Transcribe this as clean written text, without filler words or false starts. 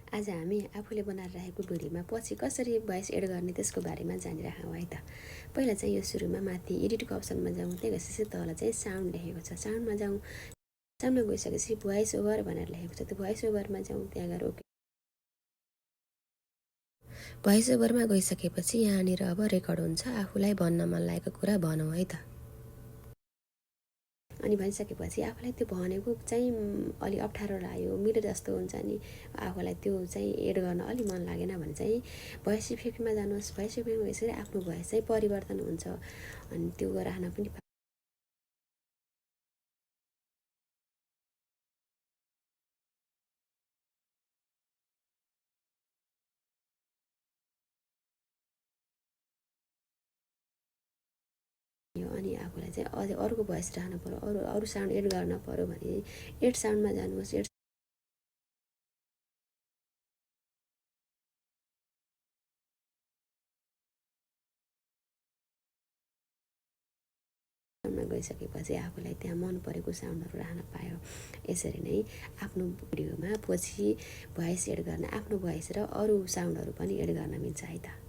आज हामी आफूले बनाएर राखेको भिडियोमा पछि कसरी भोइस एड गर्ने त्यसको बारेमा जानिराखौँ है त। पहिला चाहिँ यो सुरुमा माथि एडिटको अप्सनमा जाउँ, त्यसपछि तल चाहिँ साउन्ड लेखेको छ, साउन्डमा जाउँ। साउन्डमा गइसकेपछि भोइस ओभर भनेर लेखेको छ, त्यो भोइस ओभरमा जाउँ, त्यहाँ गएर ओके। भोइस ओभरमा गइसकेपछि यहाँनिर अब रेकर्ड हुन्छ, आफूलाई भन्न मन लागेको कुरा भनौँ है त। अनि भनिसकेपछि आफूलाई त्यो भनेको चाहिँ अलि अप्ठ्यारो लाग्यो, मेरो जस्तो हुन्छ नि, आफूलाई त्यो चाहिँ एड गर्न अलि मन लागेन भने चाहिँ भोइस इफेक्टमा जानुहोस्। भोइस इफेक्टमा गइसकेर आफ्नो भोइस चाहिँ परिवर्तन हुन्छ, अनि त्यो गराउन पनि अनि आफूलाई चाहिँ अझै अर्को भोइस राख्नु पऱ्यो, अरू साउन्ड एड गर्न पऱ्यो भने एड साउन्डमा जानुहोस्। एड साउन्डमा गइसकेपछि आफूलाई त्यहाँ मन परेको साउन्डहरू राख्न पायो। यसरी नै आफ्नो भिडियोमा पछि भोइस एड गर्न आफ्नो भोइस र अरू साउन्डहरू पनि एड गर्न मिल्छ है त।